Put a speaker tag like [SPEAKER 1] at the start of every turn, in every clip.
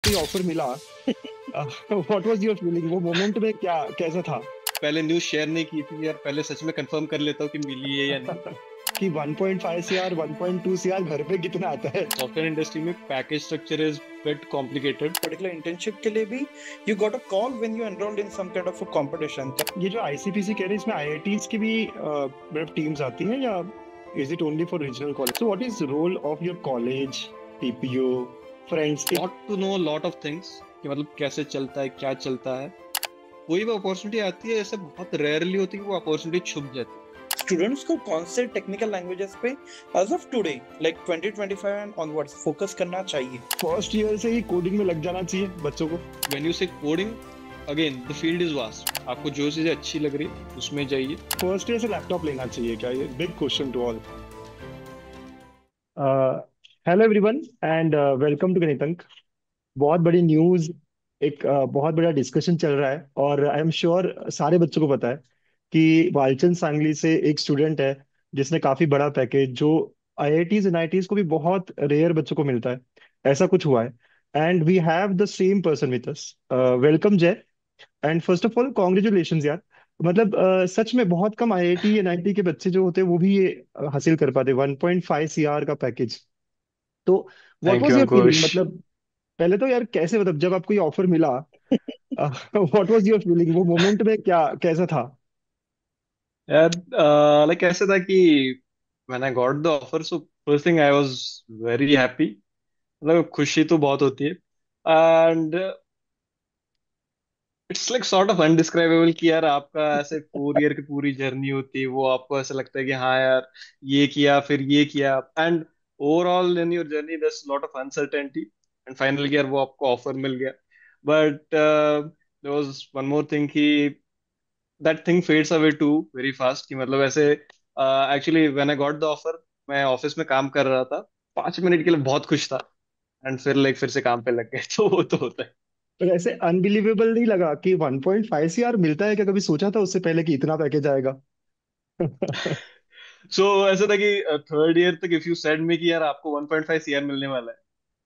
[SPEAKER 1] कोई ऑफर मिला। What was your feeling वो मोमेंट में क्या कैसा था?
[SPEAKER 2] पहले न्यूज शेयर नहीं की थी यार, पहले सच में कंफर्म कर लेता हूँ कि मिली है या नहीं।
[SPEAKER 1] कि 1.5 सीआर 1.2 सीआर घर पे कितना आता है?
[SPEAKER 2] सॉफ्टवेयर इंडस्ट्री में package structure is bit complicated.
[SPEAKER 3] particular internship के लिए भी you got a call when you enrolled in some kind of a competition.
[SPEAKER 1] ये जो आईसीपीसी कह रहे हैं इसमें आईआईटीज की भी मतलब टीम्स आती हैं या is it only for regional college? So what is role of your college, TPO, friends?
[SPEAKER 2] Got to know lot of things कि मतलब कैसे चलता है, क्या चलता है। कोई भी अपॉर्चुनिटी आती है, ऐसे बहुत रेयरली होती है कि वो अपॉर्चुनिटी छुप जाती है।
[SPEAKER 3] स्टूडेंट्स को कौन से टेक्निकल लैंग्वेजेस पे age of today like 2025 and onwards focus करना चाहिए?
[SPEAKER 1] फर्स्ट ईयर से ही कोडिंग में लग जाना चाहिए बच्चों को।
[SPEAKER 2] व्हेन यू से coding, again the field is vast. आपको जो चीजें अच्छी लग रही है उसमें जाइए।
[SPEAKER 1] फर्स्ट ईयर से लैपटॉप लेना चाहिए क्या? ये big question to all. Hello everyone and welcome to Ganitank. बहुत बड़ी न्यूज, एक बहुत बड़ा डिस्कशन चल रहा है और आई एम श्योर सारे बच्चों को पता है कि वालचंद सांगली से एक स्टूडेंट है जिसने काफी बड़ा पैकेज जो आईआईटीज एंड आईआईटीज को भी बहुत रेयर बच्चों को मिलता है, ऐसा कुछ हुआ है। And we have the same person with us. Welcome Jay. And first of all congratulation यार। मतलब सच में बहुत कम आईआईटी एनआईटी के बच्चे जो होते हैं वो भी ये हासिल कर पाते 1.5 सीआर का पैकेज। तो what
[SPEAKER 2] thank
[SPEAKER 1] was
[SPEAKER 2] you
[SPEAKER 1] your feeling?
[SPEAKER 2] Ankush.
[SPEAKER 1] मतलब पहले तो यार कैसे, मतलब जब आपको ये ऑफर मिला, व्हाट वाज योर फीलिंग वो मोमेंट में क्या कैसा था?
[SPEAKER 2] यार लाइक ऐसे था कि when I got the offer, so first thing I was very happy. मतलब खुशी तो बहुत होती है। And it's like sort of indescribable कि यार आपका ऐसे 4 ईयर की पूरी जर्नी होती है, वो आपको ऐसा लगता है कि हाँ यार ये किया फिर ये किया। And overall in your journey there's lot of uncertainty. And finally यार वो आपको ऑफर मिल गया। But there was one more thing कि that thing fades away too very fast. कि मतलब ऐसे actually when I got the offer, मैं ऑफिस में काम कर रहा था। 5 मिनट के लिए बहुत खुश था एंड फिर लाइक फिर से काम पे लग गए। तो वो तो होता है।
[SPEAKER 1] तो ऐसे अनबिलीवेबल नहीं लगा कि 1.5 सीआर मिलता है क्या? कभी सोचा था उससे पहले कि इतना पैकेज आएगा?
[SPEAKER 2] सो ऐसा था कि थर्ड ईयर तक इफ यू सेड मी कि यार आपको 1.5 सीआर मिलने वाला है,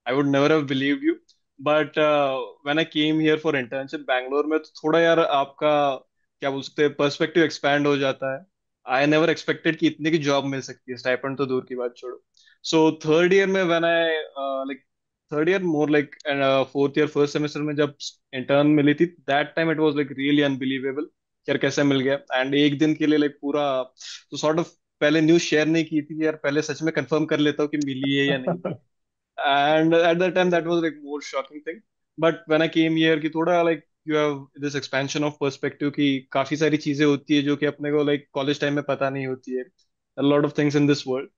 [SPEAKER 2] I would never have believed you. But when I came here for internship Bangalore में, तो थोड़ा यार आपका क्या बोल सकते हैं, पर्सपेक्टिव एक्सपैंड हो जाता है। आई नेवर एक्सपेक्टेड कि इतने की जॉब मिल सकती है, स्टाइपेंड तो दूर की बात छोड़ो। सो थर्ड ईयर में when I like third year more like fourth year first semester में जब इंटर्न मिली थी, that time it was like really unbelievable यार कैसे मिल गया। एंड एक दिन के लिए लाइक पूरा तो सॉर्ट ऑफ पहले न्यूज शेयर नहीं की थी कि यार पहले सच में कंफर्म कर लेता हूँ कि मिली है या नहीं। And at that time that was like more shocking thing. But when I came here कि थोड़ा like you have this expansion of perspective कि काफी सारी चीजें होती है जो कि अपने को लाइक कॉलेज टाइम में पता नहीं होती है। a lot of things in this world.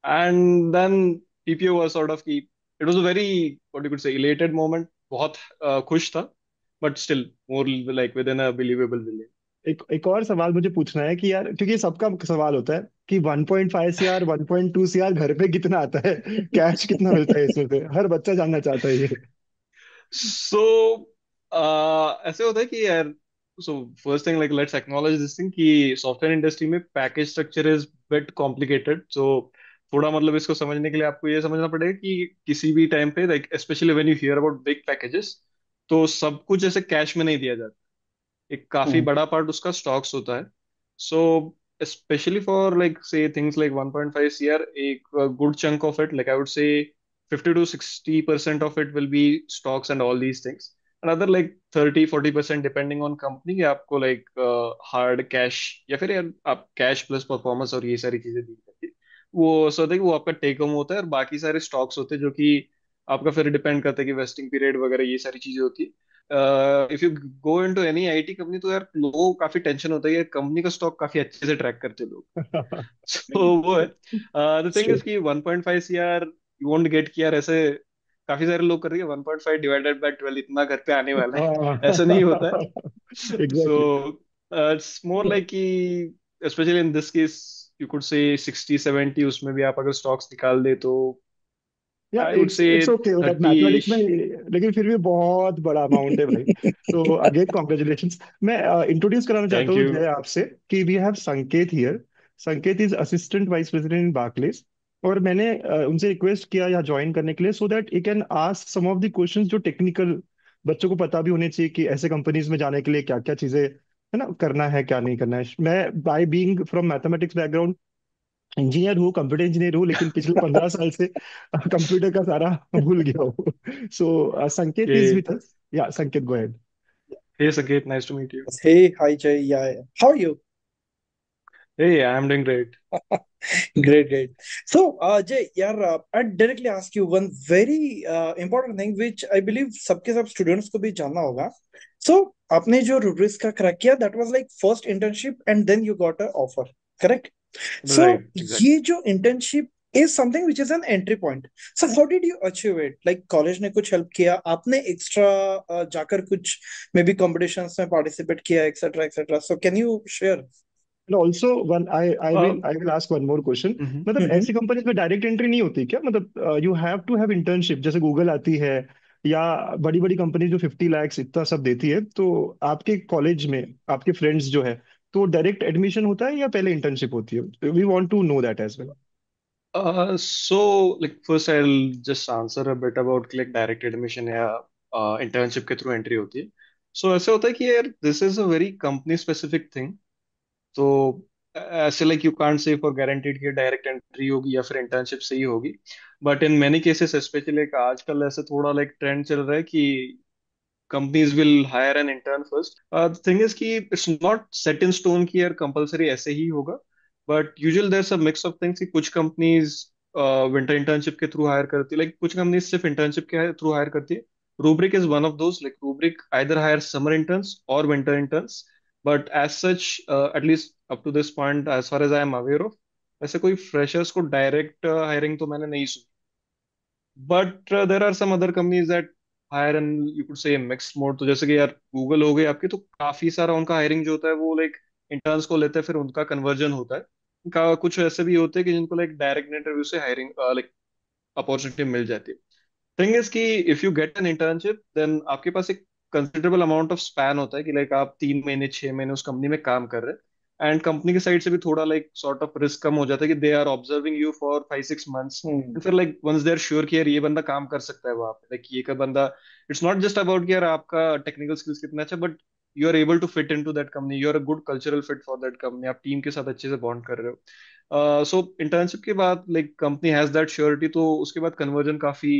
[SPEAKER 2] And then PPO was sort of कि it was a very what you could say elated moment. बहुत खुश था, but still more like within a believable way.
[SPEAKER 1] एक और सवाल मुझे पूछना है कि यार, क्योंकि सबका सवाल होता है कि 1.5 सीआर 1.2 सीआर घर पे कितना आता है, कैश कितना मिलता है इसमें से, हर बच्चा जानना चाहता है ये।
[SPEAKER 2] So ऐसे होता है कि यार, so first thing like let's acknowledge this thing कि सॉफ्टवेयर इंडस्ट्री में package structure is bit complicated. So थोड़ा मतलब इसको समझने के लिए आपको ये समझना पड़ेगा कि किसी भी टाइम पे like specially when you here about big packages, तो सब कुछ ऐसे कैश में नहीं दिया जाता। एक काफी
[SPEAKER 1] हम्म।
[SPEAKER 2] बड़ा पार्ट उसका स्टॉक्स होता है। सो especially for like say things like 1.5 CR, a good chunk of it, like I would say 50 to 60% of it will be stocks and all these things. Another like 30-40% depending on company कि आपको like hard cash या फिर यार आप cash plus performance और ये सारी चीजें दी जाती है। वो सो देखो वो आपका टेक होम होता है, और बाकी सारे स्टॉक्स होते हैं जो कि आपका फिर डिपेंड करता है कि वेस्टिंग पीरियड वगैरह ये सारी चीजें होती है। If you go into any IT company, तो यार लोगों को काफी टेंशन होता है यार, कंपनी का स्टॉक काफी अच्छे से ट्रैक करते हैं लोग। सो वो है द थिंग इज कि 1.5 सीआर यू वोंट गेट कि यार ऐसे काफी सारे लोग कर रही है 1.5 डिवाइडेड बाय 12 इतना घर पे आने वाला है। ऐसा नहीं होता है। So
[SPEAKER 1] exactly.
[SPEAKER 2] It's more like कि specially in this case you could say 60-70, उसमें भी आप अगर स्टॉक्स निकाल दे तो
[SPEAKER 1] या
[SPEAKER 2] आई वुड
[SPEAKER 1] इट्स
[SPEAKER 2] से
[SPEAKER 1] इट्स ओके दैट
[SPEAKER 2] 30।
[SPEAKER 1] मैथमेटिक्स में, लेकिन फिर भी बहुत बड़ा अमाउंट है भाई। तो अगेन कॉन्ग्रेचुलेशंस। मैं इंट्रोड्यूस कराना चाहता
[SPEAKER 2] थैंक
[SPEAKER 1] हूँ
[SPEAKER 2] यू।
[SPEAKER 1] जय आपसे कि वी हैव संकेत हियर। संकेत is assistant vice president in Barclays. और मैंने उनसे रिक्वेस्ट किया यहाँ ज्वाइन करने के लिए, so that you can ask some of the questions जो टेक्निकल बच्चों को पता भी होने चाहिए, कि ऐसे कंपनीज में जाने के लिए क्या क्या चीजें है ना करना है, क्या नहीं करना है। मैं by being from mathematics background engineer हूँ, कंप्यूटर इंजीनियर हूँ, लेकिन पिछले 15 साल से कंप्यूटर का सारा भूल गया हूँ। सो संकेत इज
[SPEAKER 2] Okay.
[SPEAKER 1] With us. या संकेत, go ahead.
[SPEAKER 2] Hey, Saket, nice to meet you.
[SPEAKER 3] Hey, hi Jay. Yeah. How are you?
[SPEAKER 2] Hey, I'm doing great.
[SPEAKER 3] Great, great. So, Jay, yeah, I'd directly ask you one very important thing, which I believe सबके सब students को भी जानना होगा. So, आपने जो rubrics का crack किया, that was like first internship, and then you got an offer, correct? So,
[SPEAKER 2] Right, exactly.
[SPEAKER 3] ये जो internship is something which is an entry point. So, how did you achieve it? Like college ने कुछ help किया, आपने extra जाकर कुछ maybe competitions में participate किया, etc., etc. So, can you share?
[SPEAKER 1] And also one
[SPEAKER 2] Um,
[SPEAKER 1] I will ask one more question.
[SPEAKER 2] mhm.
[SPEAKER 1] मतलब
[SPEAKER 3] Mm-hmm.
[SPEAKER 1] ऐसी कंपनीज में डायरेक्ट एंट्री नहीं होती क्या? मतलब you have to have internship, जैसे गूगल आती है या बड़ी बड़ी कंपनी जो 50 lakhs इतना सब देती है, तो आपके कॉलेज में आपके फ्रेंड्स जो है, तो डायरेक्ट एडमिशन होता है या पहले इंटर्नशिप होती है? We want to know that as well.
[SPEAKER 2] So, like, first I'll just answer a bit about like direct admission या internship के through entry होती है. So ऐसे होता है कि यार this is a very company specific thing. तो ऐसे like you can't say for guaranteed कि डायरेक्ट एंट्री होगी या फिर इंटर्नशिप से ही होगी. But in many cases specially like आजकल ऐसे थोड़ा like ट्रेंड चल रहा है कि companies will hire an intern first. The thing is कि it's not set in stone कि यार compulsory ऐसे ही होगा. But usually there's a mix of things कि कुछ companies winter internship के through hire करती है, like कुछ companies सिर्फ internship के through hire करती है. Rubrik is one of those. Like Rubrik either hires summer interns or winter interns. But as such, at least up to this point, as far as I am aware of, ऐसे कोई freshers को direct hiring तो मैंने नहीं सुनी. But there are some other companies that hire and you could say mix mode. तो जैसे कि यार गूगल हो गई आपकी, तो काफी सारा उनका हायरिंग जो होता है वो लाइक इंटर्न्स को लेते हैं, फिर उनका कन्वर्जन होता है. कुछ ऐसे भी होते हैं कि जिनको लाइक डायरेक्ट इंटरव्यू से हायरिंग लाइक अपॉर्चुनिटी मिल जाती है. थिंग इज कि if you get an internship then आपके पास एक कंसिडरेबल अमाउंट ऑफ स्पैन होता है कि लाइक आप 3 महीने 6 महीने उस कंपनी में काम कर रहे हैं. एंड कंपनी की साइड से भी थोड़ा लाइक सॉर्ट ऑफ रिस्क कम हो जाता है कि they are observing you for 5 6 months.
[SPEAKER 3] Hmm.
[SPEAKER 2] And फिर like once they are sure कि यार ये बंदा काम कर सकता है वहां पे, लाइक ये का बंदा, इट्स नॉट जस्ट अबाउट कि यार आपका टेक्निकल स्किल्स कितना अच्छा, but you are able to fit in to that company, you are a good cultural fit for that company, आप टीम के साथ अच्छे से बॉन्ड कर रहे हो. सो इंटर्नशिप के बाद like company has that surety, तो उसके बाद कन्वर्जन काफी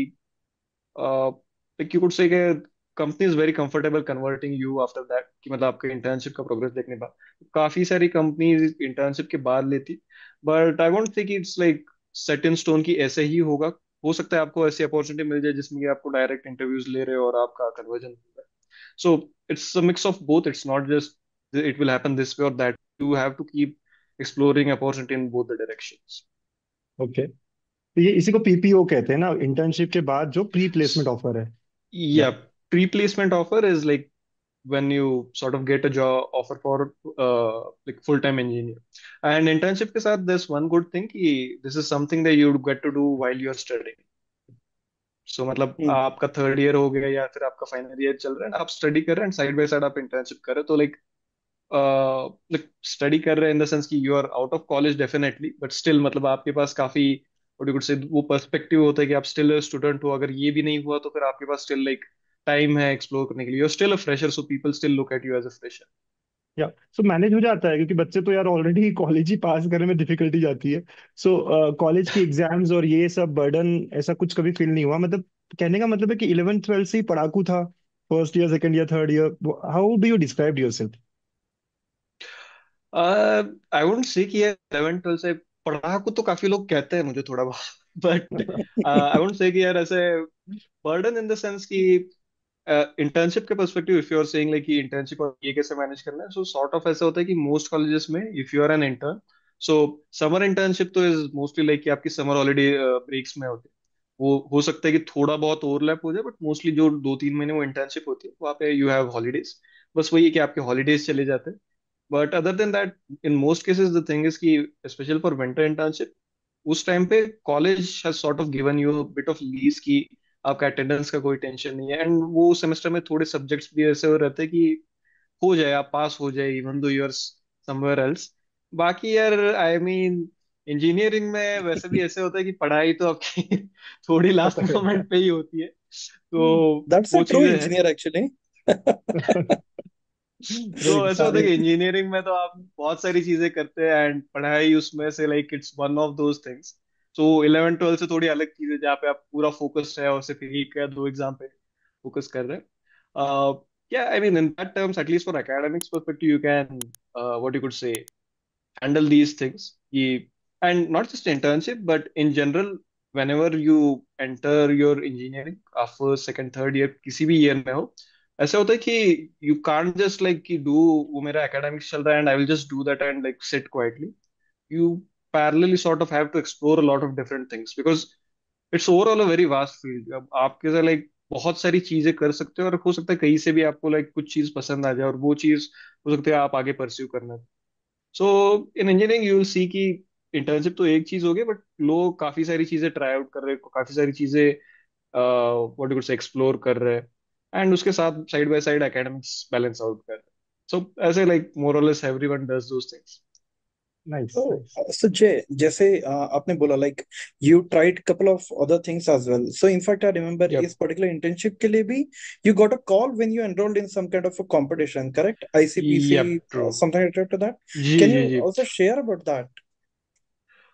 [SPEAKER 2] लाइक यू कुड से company is very comfortable converting you after that, कि मतलब आपके इंटर्नशिप का प्रोग्रेस देखने के बाद काफी सारी कंपनीज इंटर्नशिप के बाद लेती. But I won't think it's like set in stone की ऐसे ही होगा. हो सकता है आपको ऐसी अपॉर्चुनिटी मिल जाए जिसमें कि आपको डायरेक्ट इंटरव्यूज ले रहे हो और आपका कन्वर्जन हो रहा है. So it's a mix of both. It's not just it will happen this way और that. You have to keep exploring opportunity in both the directions.
[SPEAKER 1] Okay, तो ये इसी को पीपीओ कहते हैं ना, इंटर्नशिप के बाद जो प्री प्लेसमेंट ऑफर है। या
[SPEAKER 2] या pre-placement offer is like when you sort of get a job offer for like full-time engineer. And internship के साथ there's one good thing कि this is something that you get to do while you are studying. So मतलब
[SPEAKER 3] Hmm.
[SPEAKER 2] आपका third year हो गया या फिर आपका फाइनल ईयर चल रहा है, आप स्टडी कर रहे हैं, साइड बाय साइड आप इंटर्नशिप कर रहे हो, तो लाइक लाइक स्टडी कर रहे हैं इन द सेंस कि you are out of college definitely, but still मतलब आपके पास काफी व्हाट यू कुड से वो पर्सपेक्टिव होता है कि आप स्टिल स्टूडेंट हो. अगर ये भी नहीं हुआ तो फिर आपके पास स्टिल लाइक टाइम है एक्सप्लोर करने के लिए. You are still a fresher, so people still look at you as a fresher.
[SPEAKER 1] Yeah so manage हो जाता है, क्योंकि बच्चे तो यार ऑलरेडी कॉलेज ही पास करने में डिफिकल्टी जाती है। सो कॉलेज की एग्जाम्स और ये सब बर्डन ऐसा कुछ कभी फील नहीं हुआ? मतलब कहने का मतलब है कि 11th 12th से ही पढ़ाकू था, first year second year third year. How do you describe yourself?
[SPEAKER 2] I wouldn't say कि ये 11 12 से पढ़ाकू तो काफी लोग कहते हैं मुझे थोड़ा बहुत, बट आई वुडंट से कि यार ऐसे बर्डन इन द सेंस कि इंटर्नशिप के perspective if you are saying like कि इंटर्नशिप और ये कैसे मैनेज करना है, सो सॉर्ट ऑफ ऐसा होता है कि मोस्ट कॉलेजेस में if you are an intern, so summer internship तो इज मोस्टली लाइक कि आपकी समर हॉलीडे ब्रेक्स में होती है. वो हो सकता है कि थोड़ा बहुत ओवरलैप हो जाए, बट मोस्टली जो 2 3 महीने वो इंटर्नशिप होती है वहाँ पे यू हैव हॉलीडेज. बस वही है कि आपके हॉलीडेज चले जाते हैं. But other than that in most cases the thing is कि स्पेशल फॉर विंटर इंटर्नशिप उस टाइम पे college has sort of given you bit of lease की आपका अटेंडेंस का कोई टेंशन नहीं है. एंड वो सेमेस्टर में थोड़े सब्जेक्ट्स भी ऐसे हो रहते हैं कि हो जाए, आप पास हो जाए even though your somewhere else. बाकी यार आई मीन इंजीनियरिंग में वैसे भी ऐसे होता है कि पढ़ाई तो आपकी थोड़ी लास्ट मोमेंट पे ही होती है, तो
[SPEAKER 3] दैट्स अ
[SPEAKER 2] वो
[SPEAKER 3] ट्रू
[SPEAKER 2] चीजें हैं।
[SPEAKER 3] Engineer actually.
[SPEAKER 2] तो
[SPEAKER 1] राइट,
[SPEAKER 2] ऐसा होता है
[SPEAKER 1] सारे।
[SPEAKER 2] कि इंजीनियरिंग में तो आप बहुत सारी चीजें करते हैं एंड पढ़ाई उसमें से like it's one of those things. तो 11 12 से थोड़ी अलग चीज है जहाँ पे आप पूरा फोकस है और सिर्फ एक या दो एग्जाम पे फोकस कर रहे हैं। Yeah, I mean, in that terms, at least for academics perspective, you can, what you could say, handle these things. And not just internship, but in general, whenever you enter your engineering, first, second, third year, किसी भी year में हो, ऐसा होता है कि you can't just like कि do वो मेरा academics चल रहा है and I will just do that and like sit quietly. You parallelly sort of have to explore a lot of different things because it's overall a very vast field. अब आपके से like बहुत सारी चीजें कर सकते हो और हो सकता है कहीं से भी आपको like कुछ चीज पसंद आ जाए और वो चीज हो सकता है आप आगे परस्यू करना। So in engineering you will see कि इंटर्नशिप तो एक चीज हो गई बट लोग काफी सारी चीजें ट्राई आउट कर रहे हैं, काफी सारी चीजें व्हाट यू से एक्सप्लोर कर रहे हैं एंड उसके साथ side by side academics balance out कर रहे हैं। सो ऐसे लाइक मोर और less everyone does those things.
[SPEAKER 1] Nice,
[SPEAKER 3] तो
[SPEAKER 1] नाइस।
[SPEAKER 3] जय जैसे आपने बोला like you tried couple of other things as well, so in fact I remember
[SPEAKER 1] yup.
[SPEAKER 3] इस पर्टिकुलर इंटर्नशिप के लिए भी you got a call when you enrolled in some kind of a competition, correct? ICPC,
[SPEAKER 2] yup, true.
[SPEAKER 3] Something related to that.
[SPEAKER 2] जी
[SPEAKER 3] can
[SPEAKER 2] जी
[SPEAKER 3] you
[SPEAKER 2] जी।
[SPEAKER 3] Also share about that?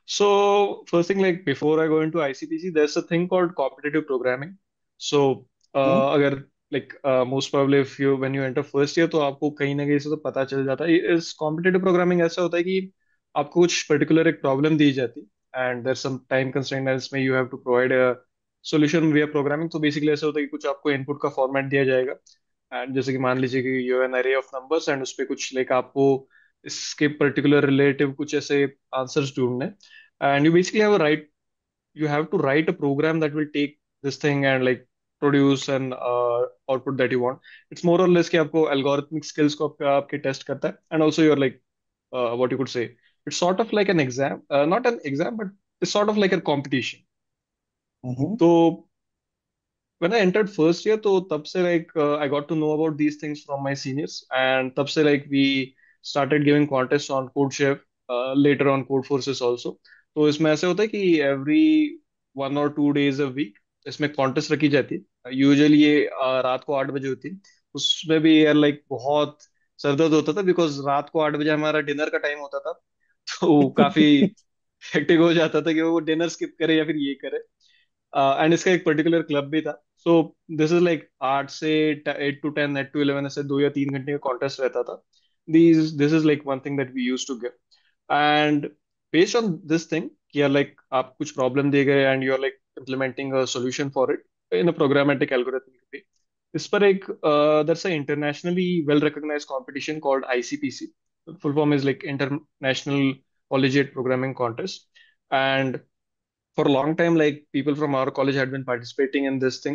[SPEAKER 2] So first thing, like before I go into ICPC, there's a thing called competitive programming. So अगर like most probably if you when you enter first year तो आपको कहीं ना कहीं से तो पता चल जाता है। इस competitive programming ऐसा होता है कि आपको कुछ particular एक problem दी जाती है and there's some time constraint and इसमें you have to provide a solution via programming। तो basically ऐसा होता है कि कुछ आपको input का format दिया जाएगा एंड जैसे कि मान लीजिए कि you have an array of numbers and उस पे कुछ like आपको इसके particular relative कुछ ऐसे आंसर्स ढूंढने and you basically have a right you have to write a program that will take this thing and like produce an output that you want. It's more or less कि आपको algorithmic skills को आपके test करता है and also you're like what you could say it's sort of like an exam, not an exam but it's sort of like a competition.
[SPEAKER 3] Mm-hmm.
[SPEAKER 2] तो when I entered first year तो तब से like I got to know about these things from my seniors and तब से like we started giving contests on CodeChef, later on Codeforces also। तो इसमें ऐसे होता है कि every 1 or 2 days a week इसमें कॉन्टेस्ट रखी जाती है। यूजुअली ये रात को 8 बजे होती है। उसमें भी यार लाइक बहुत सरदर्द होता था बिकॉज रात को 8 बजे हमारा डिनर का टाइम होता था। तो काफी हेक्टिक हो जाता था कि वो डिनर स्किप करे या फिर ये करे। एंड इसका एक पर्टिकुलर क्लब भी था। So this is like 8 to 10, 8 to 11 ऐसे 2 या 3 घंटे का कॉन्टेस्ट रहता था। This is like one thing that we use to get and based on this thing कि यार लाइक आप कुछ प्रॉब्लम दे गए and you are like implementing a solution for it in a programmatic algorithmic way. इस पर एक that's a internationally well recognized competition called ICPC. Full form is like international collegiate programming contest and for a long time, like people from our college had been participating in this thing,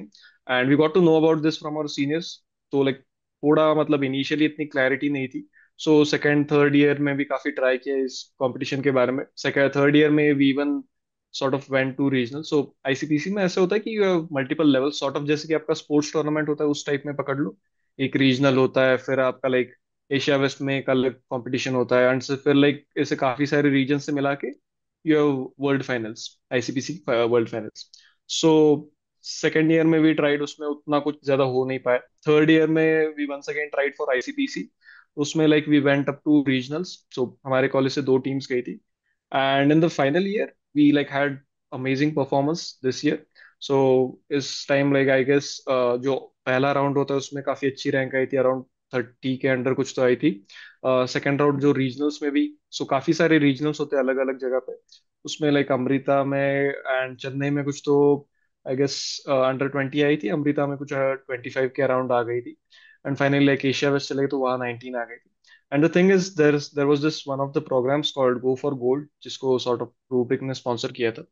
[SPEAKER 2] and we got to know about this from our seniors. So like थोड़ा मतलब initially इतनी clarity नहीं थी। So second third year में भी काफी try किया इस कंपटीशन के बारे में। सेकेंड थर्ड ईयर में we even sort of went to regional. So ICPC में ऐसा होता है कि you have multiple level sort of जैसे कि आपका स्पोर्ट्स टूर्नामेंट होता है उस टाइप में पकड़ लो। एक रीजनल होता है फिर आपका लाइक एशिया वेस्ट में एक अलग कंपटीशन होता है एंड फिर लाइक ऐसे काफी सारे रीजन से मिला के you have world finals, ICPC world finals. So second year में भी ट्राइड उसमें उतना कुछ ज्यादा हो नहीं पाया। थर्ड ईयर में we once again tried for ICPC. उसमें like we went up to regionals. So हमारे कॉलेज से 2 टीम्स गई थी and in the final year we like had amazing performance this year. So इस टाइम लाइक आई गेस जो पहला round होता है उसमें काफी अच्छी रैंक आई थी, अराउंड 30 के अंडर कुछ तो आई थी। सेकेंड राउंड जो रीजनल्स में भी, सो काफी सारे रीजनल्स होते हैं अलग अलग जगह पे। उसमें लाइक अमृता में एंड चेन्नई में कुछ तो आई गेस अंडर 20 आई थी, अमृता में कुछ 25 के अराउंड आ गई थी and finally like Asia west चले गए तो वहाँ 19 आ गई थी। And the thing is there was this one of the programs called go for gold जिसको सॉर्ट ऑफ रूब्रिक ने स्पॉन्सर किया था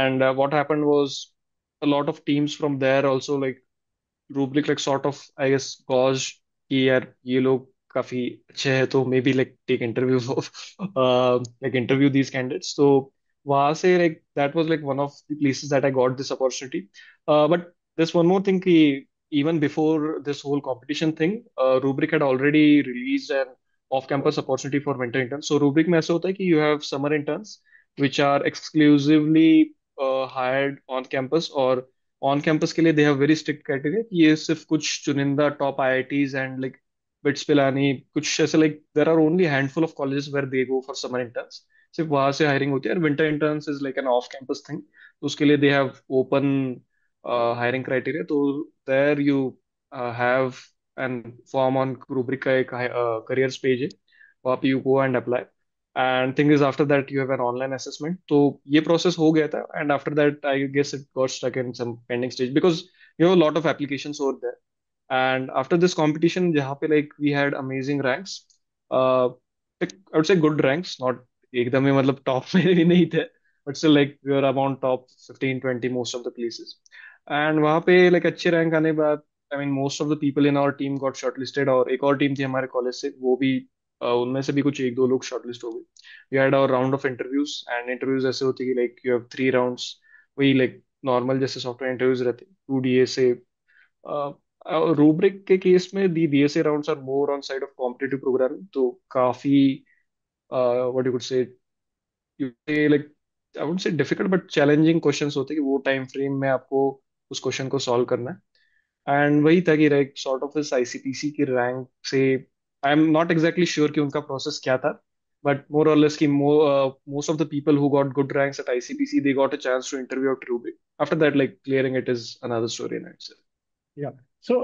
[SPEAKER 2] and what happened was a lot of teams from there also like Rubrik like sort of I guess gauge कि यार ये लोग काफी अच्छे हैं तो maybe like take interview like interview these candidates. तो वहां से like that was like one of the places that I got this opportunity. But this one more thing कि even before this whole competition thing, Rubrik had already released an off-campus opportunity for winter interns. So Rubrik में ऐसा होता है कि you have summer interns which are exclusively hired on campus, और on campus के लिए they have very strict criteria कि ये सिर्फ कुछ चुनिंदा top IITs and like BITS Pilani कुछ ऐसे, like there are only handful of colleges where they go for summer interns, सिर्फ वहां से हायरिंग होती है। और winter interns is like an off campus thing, तो उसके लिए they have open hiring criteria. तो there you have an form on rubric का एक करियर्स पेज है, वहाँ पे you go and apply. And thing is after that you have an online assessment. तो ये प्रोसेस हो गया था, and after that I guess it got stuck in some pending stage because you have lot of applications over there. And after this competition जहाँ पे like we had amazing ranks, I would say good ranks, not एकदम ही मतलब top में भी नहीं थे, but still like we are about top 15-20 most of the places. And वहाँ पे लाइक अच्छे रैंक आने के बाद I mean most of the people in our team got shortlisted, और एक और टीम थी हमारे कॉलेज से, वो भी उनमें से भी कुछ एक दो लोग शॉर्टलिस्ट हो गए। We had our round of interviews, and interviews ऐसे होती कि लाइक यू हैव 3 राउंड्स, वही लाइक नॉर्मल जैसे सॉफ्टवेयर इंटरव्यूज रहते, 2 DA से। रूब्रिक के केस में the DSA rounds are more on side of competitive programming, तो काफी what you could say, you say like I would say difficult but challenging questions होते हैं कि वो टाइम फ्रेम में आपको उस क्वेश्चन को सॉल्व करना है। एंड वही था कि लाइक सॉर्ट ऑफ इस ICPC की रैंक से I am not exactly sure कि उनका प्रोसेस क्या था, बट मोर और लेस कि most of the people who got good ranks at ICPC they got a chance to interview at Rubrik. After that like clearing it is another story in itself.
[SPEAKER 1] Yeah so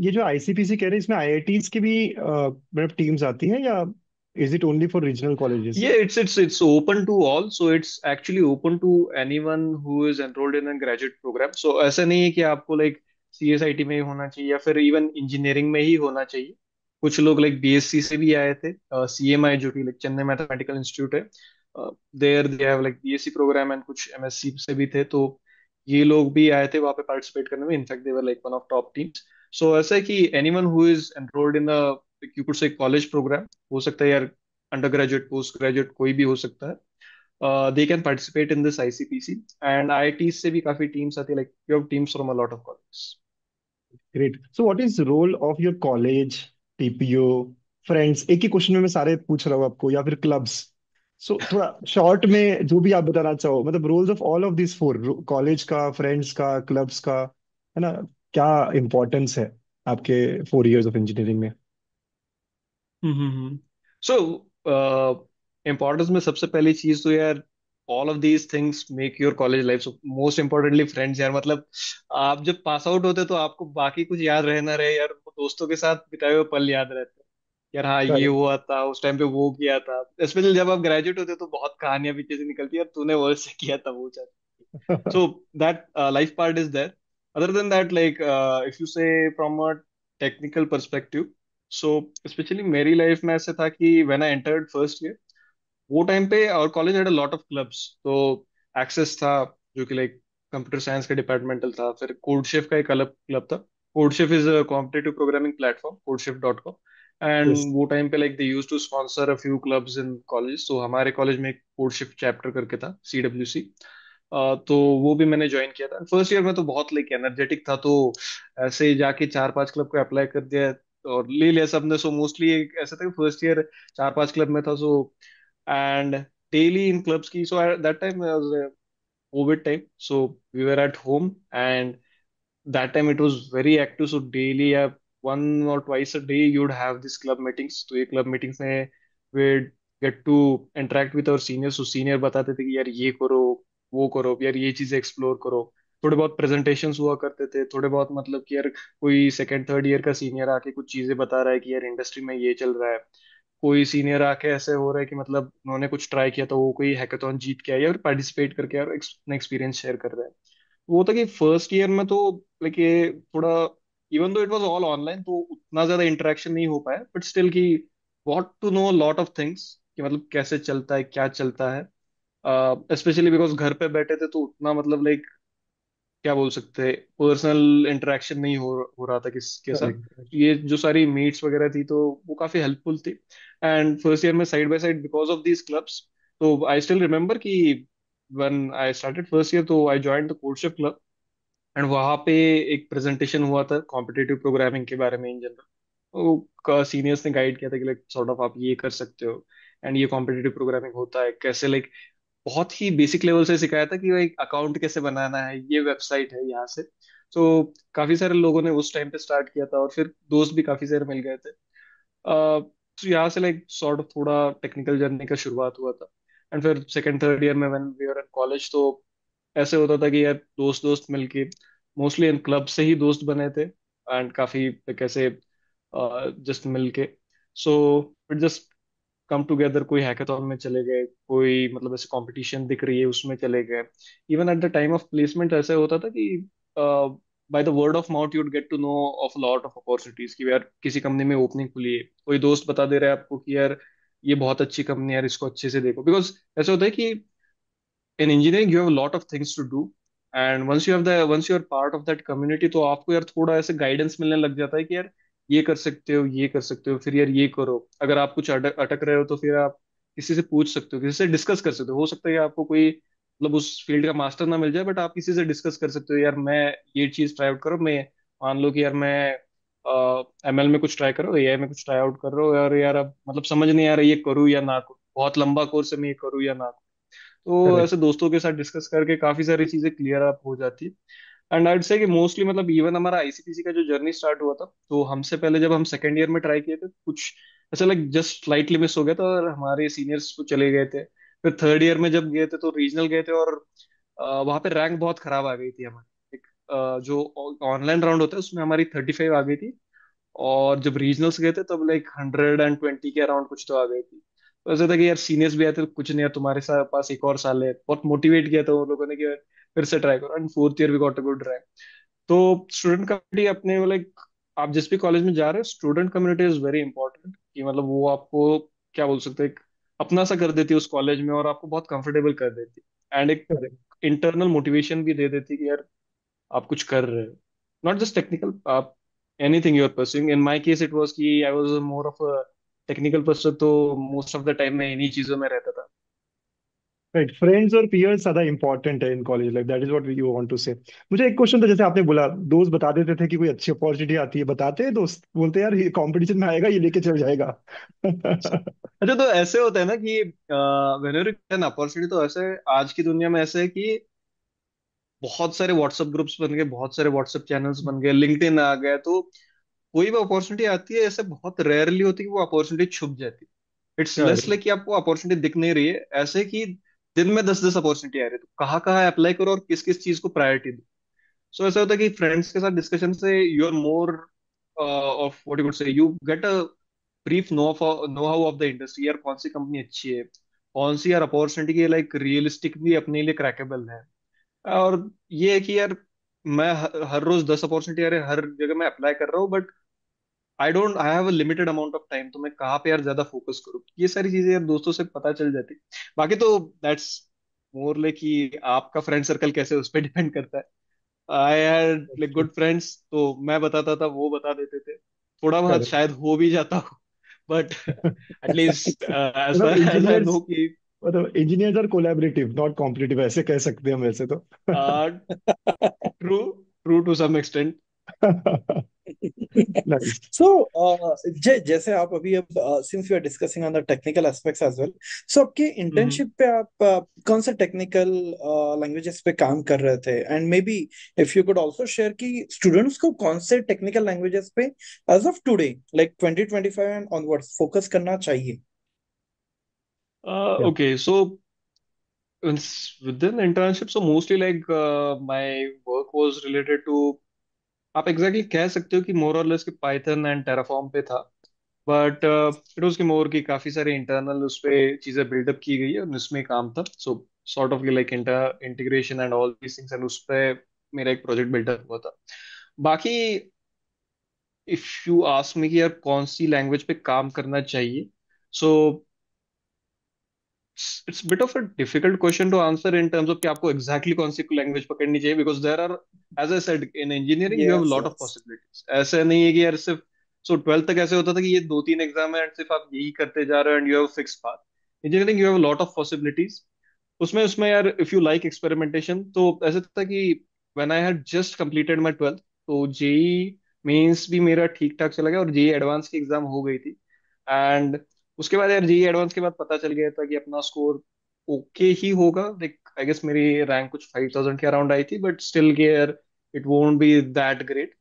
[SPEAKER 1] ये जो ICPC कह रहे हैं इसमें IITs की भी मतलब teams आती हैं, या is it only for regional colleges?
[SPEAKER 2] Yeah, it's open to all. So it's actually open to anyone who is enrolled in a graduate program. So ऐसा नहीं है कि आपको लाइक CSIT में ही होना चाहिए या फिर इवन इंजीनियरिंग में ही होना चाहिए। कुछ लोग लाइक BSc से भी आए थे, CMI जो कि लाइक चेन्नई मैथमेटिकल इंस्टीट्यूट है, there they have like BSc program, and कुछ MSc से भी थे। तो ये लोग भी आए थे वहाँ पे पार्टिसिपेट करने में, in fact they were like one of top teams. So ऐसा है कि anyone who is enrolled in a you could say college program, हो सकता है यार अंडर ग्रेजुएट पोस्ट ग्रेजुएट कोई भी हो सकता है, they can participate in this ICPC। एंड IIT से भी काफी टीम्स आती है, like you have teams from a lot of colleges.
[SPEAKER 1] Great. So what is role of your college, TPO, friends? एक ही क्वेश्चन में मैं सारे पूछ रहा हूँ आपको, या फिर क्लब्स? सो थोड़ा शॉर्ट में जो भी आप बताना चाहो, मतलब roles of all of this four, college का, फ्रेंड्स का, क्लब्स का, है ना? क्या इम्पोर्टेंस है आपके 4 इयर्स ऑफ इंजीनियरिंग में?
[SPEAKER 2] सो इम्पोर्टेंस में सबसे पहली चीज तो यार, all of these things make your college life, so most importantly friends यार। मतलब आप जब पास आउट होते तो आपको बाकी कुछ याद रहे ना रहे यार, वो दोस्तों के साथ बिताए हुए पल याद रहते हैं यार। हाँ ये
[SPEAKER 1] करेक्ट।
[SPEAKER 2] हुआ था उस टाइम पे, वो किया था। स्पेशली जब आप ग्रेजुएट होते तो बहुत कहानियां पीछे से निकलती है, यार तूने वो से किया था वो। So that life part is there. Other than that, like if you say from a technical perspective, so especially मेरी लाइफ में ऐसे था कि when I entered first year, वो टाइम पे our college had a lot of clubs। तो access था जो कि लाइक कंप्यूटर साइंस का डिपार्टमेंटल था, फिर कोडशिफ का एक अलग क्लब था। CodeChef is a competitive programming platform, CodeChef dot com.
[SPEAKER 1] Yes.
[SPEAKER 2] And वो टाइम पे like they use to sponsor a few clubs in college, तो हमारे कॉलेज में एक कोडशिफ चैप्टर करके था, CWC। तो वो भी मैंने ज्वाइन किया था। फर्स्ट ईयर में तो बहुत लाइक एनर्जेटिक था, तो ऐसे ही जाके 4-5 क्लब को अप्लाई कर दिया और ले लिया सबने। सो मोस्टली ऐसा था कि फर्स्ट ईयर 4-5 क्लब में था। So and daily in clubs की, so that time was covid time, so we were at home, and that time it was very active, so daily one or twice a day you'd have these club meetings। तो ये club meetings में we get to interact with our seniors। so senior बताते थे कि यार ये करो वो करो, यार ये चीजें एक्सप्लोर करो। थोड़े बहुत प्रेजेंटेशंस हुआ करते थे, थोड़े बहुत मतलब कि यार कोई सेकंड थर्ड ईयर का सीनियर आके कुछ चीजें बता रहा है कि यार इंडस्ट्री में ये चल रहा है। कोई सीनियर आके ऐसे हो रहा है कि मतलब उन्होंने कुछ ट्राई किया तो वो कोई हैकाथॉन जीत के आया और पार्टिसिपेट करके यार अपना एक्सपीरियंस शेयर कर रहा है। वो था कि फर्स्ट ईयर में तो लाइक ये थोड़ा, even though it was all online तो उतना ज्यादा इंटरेक्शन नहीं हो पाया, बट स्टिल कि what to know lot of things कि मतलब कैसे चलता है क्या चलता है। स्पेशली बिकॉज घर पे बैठे थे तो उतना मतलब लाइक क्या बोल सकते हैं, पर्सनल इंटरेक्शन नहीं हो रहा था किसके साथ।
[SPEAKER 1] करेक्ट।
[SPEAKER 2] ये जो सारी मीट्स वगैरह थी तो वो काफी हेल्पफुल थी। एंड फर्स्ट ईयर में side by side because of these clubs, तो आई स्टिल रिमेम्बर कि when I started first year तो I joined the courtship club। And वहां पे एक प्रेजेंटेशन हुआ था कॉम्पिटिटिव प्रोग्रामिंग के बारे में इन जनरल। वो सीनियर्स ने गाइड किया था कि लाइक सॉर्ट ऑफ आप ये कर सकते हो, एंड ये कॉम्पिटिटिव प्रोग्रामिंग होता है कैसे, लाइक बहुत ही बेसिक लेवल से सिखाया था कि भाई अकाउंट कैसे बनाना है, ये वेबसाइट है यहाँ से। तो काफी सारे लोगों ने उस टाइम पे स्टार्ट किया था, और फिर दोस्त भी काफी सारे मिल गए थे। तो यहाँ से लाइक सॉर्ट ऑफ थोड़ा टेक्निकल जर्नी का शुरुआत हुआ था। एंड फिर सेकंड थर्ड ईयर में when we were in college, तो ऐसे होता था कि यार दोस्त दोस्त मिलके, मोस्टली इन क्लब से ही दोस्त बने थे, एंड काफी कैसे जस्ट मिलके, सो फिर जस्ट कम टुगेदर, कोई हैकाथॉन में चले गए, कोई मतलब ऐसे कंपटीशन दिख रही है उसमें चले गए। Even at the time of placement ऐसे होता था कि by the word of mouth you'd get to know of lot of opportunities, कि यार किसी कंपनी में ओपनिंग खुली है, कोई दोस्त बता दे रहा है आपको कि यार ये बहुत अच्छी कंपनी है यार, इसको अच्छे से देखो। बिकॉज ऐसा होता है कि in engineering you have a lot of things to do, and once you are part of that community, तो आपको यार थोड़ा ऐसे गाइडेंस मिलने लग जाता है कि यार ये कर सकते हो, ये कर सकते हो, फिर यार ये करो। अगर आप कुछ अटक अटक रहे हो तो फिर आप किसी से पूछ सकते हो, किसी से डिस्कस कर सकते हो सकता है कि आपको कोई मतलब उस फील्ड का मास्टर ना मिल जाए, बट आप किसी से डिस्कस कर सकते हो, यार मैं ये चीज ट्राई आउट करो। मैं मान लो कि यार मैं एमएल में कुछ ट्राई करो, एआई में कुछ ट्राई आउट कर रहा हूँ यार, अब मतलब समझ नहीं आ रहा ये करूँ या ना करूँ, बहुत लंबा कोर्स है, मैं ये करूँ या ना। तो
[SPEAKER 1] करेक्ट।
[SPEAKER 2] ऐसे दोस्तों के साथ डिस्कस करके काफी सारी चीजें क्लियर अप हो जाती है। एंड आइड से कि मोस्टली मतलब इवन हमारा आईसीपीसी का जो जर्नी स्टार्ट हुआ था, तो हमसे पहले जब हम सेकेंड ईयर में ट्राई किए थे, कुछ ऐसा लाइक जस्ट स्लाइटली मिस हो गया था और हमारे सीनियर्स तो चले गए थे। फिर थर्ड ईयर में जब गए थे तो रीजनल गए थे, और वहां पे रैंक बहुत खराब आ गई थी हमारी। एक जो ऑनलाइन राउंड होता है उसमें हमारी 35 आ गई थी, और जब रीजनल्स गए थे तब लाइक 120 के अराउंड कुछ तो आ गई थी। तो ऐसा था कि यार सीनियर्स भी आए थे, तो कुछ नहीं यार, तुम्हारे साथ पास एक और साल है, बहुत मोटिवेट किया था उन लोगों ने कि यार फिर से ट्राई करो। And fourth year we got a good rank. तो स्टूडेंट कम्युनिटी अपने लाइक, आप जिस भी कॉलेज में जा रहे हो, student community is very important, कि मतलब वो आपको क्या बोल सकते हैं, एक अपना सा कर देती है उस कॉलेज में, और आपको बहुत कंफर्टेबल कर देती है, एंड एक
[SPEAKER 1] करेक्ट।
[SPEAKER 2] इंटरनल मोटिवेशन भी दे देती है कि यार आप कुछ कर रहे हो, नॉट जस्ट टेक्निकल, आप anything you are pursuing. In my case it was कि I was more of a technical person, तो मोस्ट ऑफ द टाइम मैं इन्हीं चीजों में रहता था।
[SPEAKER 1] राइट, फ्रेंड्स और पीयर्स ज्यादा इंपॉर्टेंट है in college life, that is what you want to say. मुझे एक क्वेश्चन था, जैसे आपने बोला दोस्त बता देते थे कि कोई अच्छी अपॉर्चुनिटी आती है, बताते हैं दोस्त, बोलते हैं यार ये कंपटीशन में आएगा, ये लेके चल जाएगा।
[SPEAKER 2] अच्छा, तो ऐसे होता है ना कि व्हेनेवर एन अपॉर्चुनिटी, तो ऐसे आज की दुनिया में ऐसे है कि बहुत सारे व्हाट्सएप ग्रुप्स बन गए, बहुत सारे व्हाट्सएप चैनल्स बन गए, लिंक्डइन आ गया, तो कोई भी अपॉर्चुनिटी आती है ऐसे बहुत रेयरली होती है कि वो अपॉर्चुनिटी छुप जाती है। It's less
[SPEAKER 1] correct.
[SPEAKER 2] लाइक कि आपको अपॉर्चुनिटी दिख नहीं रही है, ऐसे कि दिन में 10-10 अपॉर्चुनिटी आ रही है, तो कहाँ कहाँ अप्लाई करो और किस किस चीज को प्रायोरिटी दो। सो ऐसा होता है कि फ्रेंड्स के साथ डिस्कशन से you are more of what you could say, you get a brief know how of the industry, यार कौन सी कंपनी अच्छी है, कौन सी यार अपॉर्चुनिटी की लाइक रियलिस्टिक भी अपने लिए क्रैकेबल है। और ये है कि यार मैं हर रोज 10 अपॉर्चुनिटी, अरे हर जगह मैं अप्लाई कर रहा हूँ, but I have a limited amount of time, तो मैं कहाँ पे यार ज्यादा फोकस करूँ, ये सारी चीजें यार दोस्तों से पता चल जाती। बाकी तो दैट्स मोर लाइक कि आपका फ्रेंड सर्कल कैसे है, उस पर डिपेंड करता है। I had like good friends, तो मैं बताता था, वो बता देते थे, थोड़ा बहुत
[SPEAKER 1] करेक्ट।
[SPEAKER 2] शायद हो भी जाता हो, बट एटलीस्ट
[SPEAKER 1] मतलब
[SPEAKER 2] ऐसा ऐसा आई नो
[SPEAKER 1] इंजीनियर्स,
[SPEAKER 2] कि
[SPEAKER 1] मतलब engineers are collaborative not competitive, ऐसे कह सकते हैं हम वैसे तो।
[SPEAKER 2] True, true to some extent.
[SPEAKER 1] Nice.
[SPEAKER 3] So, जैसे आप अभी अब since we are discussing on the technical aspects as well, so आपके इंटर्नशिप पे आप कौन से टेक्निकल लैंग्वेजेस पे काम कर रहे थे, and maybe if you could also share कि स्टूडेंट्स को कौन से टेक्निकल लैंग्वेजेस पे age of today like 2025 and onwards focus करना चाहिए।
[SPEAKER 1] या।
[SPEAKER 2] Okay, so within internship, so mostly like my work was related to, आप एग्जैक्टली exactly कह सकते हो कि मोर और लेस कि पाइथन एंड टेराफॉर्म पे था, बट इट वाज की मोर की काफी सारे इंटरनल उस पे चीजें बिल्डअप की गई है, और उसमें काम था। So sort of like integration and all these things, and उस पे मेरा एक प्रोजेक्ट बिल्डअप हुआ था। बाकी इफ यू आस्क मी कि यार कौन सी लैंग्वेज पे काम करना चाहिए, so it's bit of a difficult question to answer in terms of कि आपको एग्जैक्टली कौन सी लैंग्वेज पकड़नी चाहिए, because there are, as I said, in engineering you have
[SPEAKER 3] yes
[SPEAKER 2] lot of
[SPEAKER 3] yes.
[SPEAKER 2] Possibilities. ऐसा नहीं है कि यार सिर्फ, सो ट्वेल्थ तक ऐसे होता था कि ये दो तीन एग्जाम है एंड सिर्फ आप यही करते जा रहे हो and you have fix path. Engineering you have lot of possibilities. उसमें उसमें यार इफ यू लाइक एक्सपेरिमेंटेशन, तो ऐसे था कि when I had just completed my twelfth, तो जेई मेंस भी मेरा ठीक ठाक चला गया, और जेई एडवांस की एग्जाम हो गई थी। एंड उसके बाद यार जेई एडवांस के बाद पता चल गया था कि अपना स्कोर ओके ही होगा, लाइक आई गेस मेरी रैंक कुछ 5000 के अराउंड आई थी, बट स्टिल के यार it won't be that great.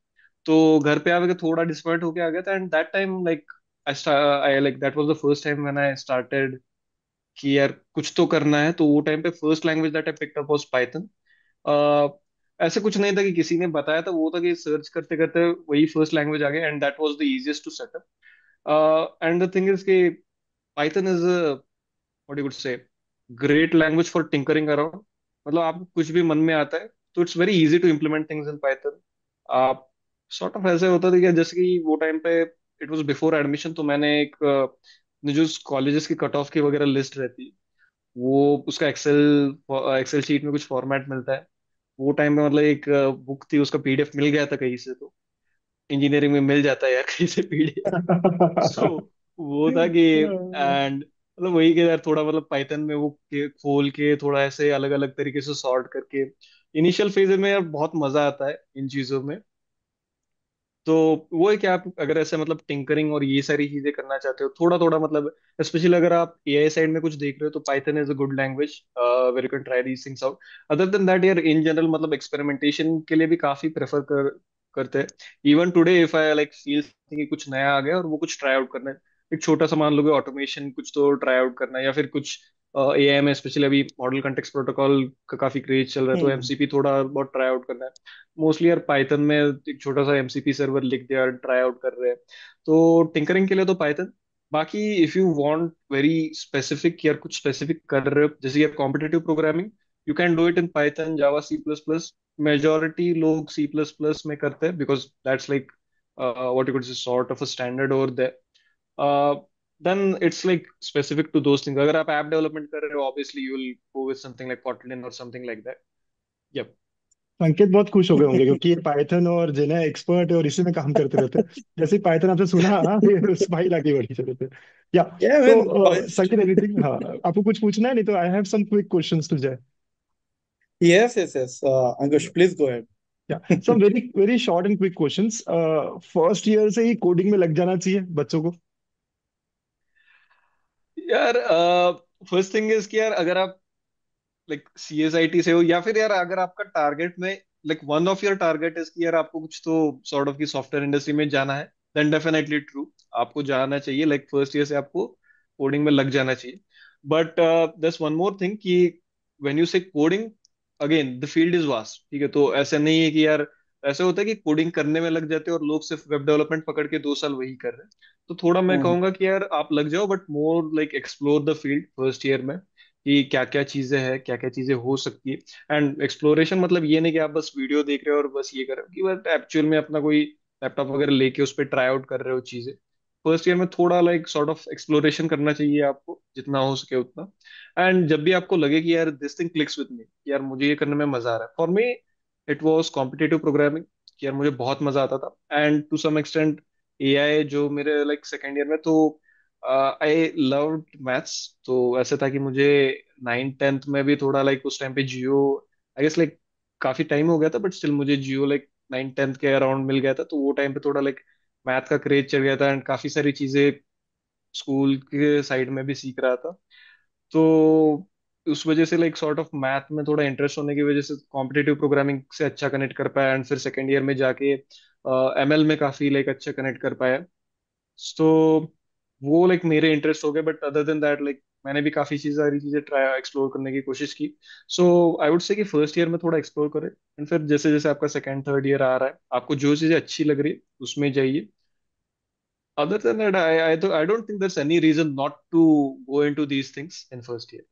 [SPEAKER 2] तो घर पे आके थोड़ा डिसअपॉइंट होके आ गया था, and that time like I like that was the first time when I started कि यार कुछ तो करना है। तो वो टाइम पे first language that I picked up was Python. ऐसे कुछ नहीं था कि किसी ने बताया था, वो था कि सर्च करते करते वही फर्स्ट लैंग्वेज आ गया, and that was the easiest to set up. And the thing is कि Python is what you could say great language for tinkering around. मतलब आपको कुछ भी मन में आता है तो it's very easy to implement things in Python. आप सॉर्ट ऑफ ऐसे होता था कि जैसे कि वो टाइम पे इट वाज बिफोर एडमिशन, तो मैंने एक जो कॉलेजेस की कट ऑफ की वगैरह लिस्ट रहती है, वो उसका एक्सेल एक्सेल शीट में कुछ फॉर्मेट मिलता है। वो टाइम में मतलब एक बुक थी, उसका पीडीएफ मिल गया था कहीं से। तो इंजीनियरिंग में मिल जाता है यार कहीं से पीडीएफ। सो वो था कि एंड मतलब वही के यार थोड़ा मतलब पाइथन में वो खोल के थोड़ा ऐसे अलग अलग तरीके से सॉर्ट करके इनिशियल फेज में यार बहुत मजा आता है इन चीजों में। तो वो है कि आप अगर ऐसे मतलब टिंकरिंग और ये सारी चीजें करना चाहते हो थोड़ा थोड़ा मतलब, स्पेशली अगर आप एआई साइड में कुछ देख रहे हो, तो Python is a good language where you can try these things out. Other than that यार इन जनरल मतलब एक्सपेरिमेंटेशन के लिए भी काफी प्रेफर करते हैं। Even today if I like feel कि कुछ नया आ गया और वो कुछ ट्राई आउट करना है, एक छोटा सा मान लो कि ऑटोमेशन कुछ तो ट्राई आउट करना है, या फिर कुछ एआई में स्पेशली अभी मॉडल कॉन्टेक्स्ट प्रोटोकॉल का काफी क्रेज चल रहा है, तो
[SPEAKER 3] हम्म
[SPEAKER 2] एमसीपी थोड़ा बहुत ट्राई आउट करना है। मोस्टली यार पाइथन में एक छोटा सा एमसीपी सर्वर लिख दिया, ट्राई आउट कर रहे हैं। तो टिंकरिंग के लिए तो पाइथन। बाकी if you want very specific, यार कुछ स्पेसिफिक कर रहे हो जैसे यार competitive programming, you can do it in Python, Java, C plus plus. Majority लोग सी प्लस प्लस में करते हैं because that's like what you could say sort of a standard over there. Then it's like specific to those things. अगर आप app development कर रहे हो obviously you will go with something like Kotlin और something like that. Yup.
[SPEAKER 1] संकेत बहुत खुश हो गए होंगे क्योंकि ये पाइथन और जेना एक्सपर्ट है और इसी में काम करते रहते हैं। जैसे ही पाइथन आपसे सुना, हाँ, ये स्माइल आगे बढ़ी चले थे। या
[SPEAKER 3] Yeah,
[SPEAKER 1] तो
[SPEAKER 3] man.
[SPEAKER 1] संकेत, एनीथिंग, हाँ, आपको कुछ पूछना है? नहीं तो I have some quick questions to Jay.
[SPEAKER 3] Yes, yes, yes. Ankush, please go ahead.
[SPEAKER 1] Yeah some very very short and quick questions. First year से ही कोडिंग में लग जाना चाहिए बच्चों को?
[SPEAKER 2] यार फर्स्ट थिंग इज कि यार अगर आप लाइक सीएसआईटी से हो, या फिर यार अगर आपका टारगेट में like one of your target is कि यार आपको कुछ तो सॉर्ट ऑफ की सॉफ्टवेयर इंडस्ट्री में जाना है, देन डेफिनेटली ट्रू, आपको जाना चाहिए। लाइक फर्स्ट ईयर से आपको कोडिंग में लग जाना चाहिए। बट दस वन मोर थिंग कि व्हेन यू से coding, again the field is vast, ठीक है? तो ऐसा नहीं है कि यार ऐसे होता है कि कोडिंग करने में लग जाते हैं और लोग सिर्फ वेब डेवलपमेंट पकड़ के 2 साल वही कर रहे हैं। तो थोड़ा मैं
[SPEAKER 3] हम्म
[SPEAKER 2] कहूंगा कि यार आप लग जाओ, but more like explore the field first year में, कि क्या क्या चीजें हैं, क्या क्या चीजें हो सकती है। एंड एक्सप्लोरेशन मतलब ये नहीं कि आप बस वीडियो देख रहे हो और बस ये कर रहे हो, कि बस एक्चुअल में अपना कोई लैपटॉप वगैरह लेके उस पर ट्राई आउट कर रहे हो चीजें। फर्स्ट ईयर में थोड़ा लाइक सॉर्ट ऑफ एक्सप्लोरेशन करना चाहिए आपको जितना हो सके उतना। एंड जब भी आपको लगे कि यार this thing clicks with me, यार मुझे ये करने में मजा आ रहा है, for me it was competitive programming, कि यार मुझे बहुत मजा आता था। And to some extent AI जो मेरे लाइक सेकेंड ईयर में, तो आई लव्ड मैथ्स। तो ऐसे था कि मुझे 9th 10th में भी थोड़ा लाइक उस टाइम पे जियो, आई गेस लाइक काफी टाइम हो गया था, बट स्टिल मुझे जियो लाइक 9th 10th के अराउंड मिल गया था। तो वो टाइम पे थोड़ा लाइक मैथ का क्रेज चल गया था, एंड काफी सारी चीजें स्कूल के साइड में भी सीख रहा था। तो उस वजह से लाइक सॉर्ट ऑफ मैथ में थोड़ा इंटरेस्ट होने की वजह से कॉम्पिटेटिव प्रोग्रामिंग से अच्छा कनेक्ट कर पाया, एंड फिर सेकेंड ईयर में जाके एमएल में काफी लाइक अच्छा कनेक्ट कर पाया। तो वो लाइक मेरे इंटरेस्ट हो गए, but other than that like मैंने भी काफी चीज सारी चीजें ट्राई एक्सप्लोर करने की कोशिश की। सो आई वुड से कि फर्स्ट ईयर में थोड़ा एक्सप्लोर करें, एंड फिर जैसे जैसे आपका सेकंड थर्ड ईयर आ रहा है, आपको जो चीजें अच्छी लग रही है उसमें जाइए। Other than that, I don't think there's any reason not to go into these things in first year.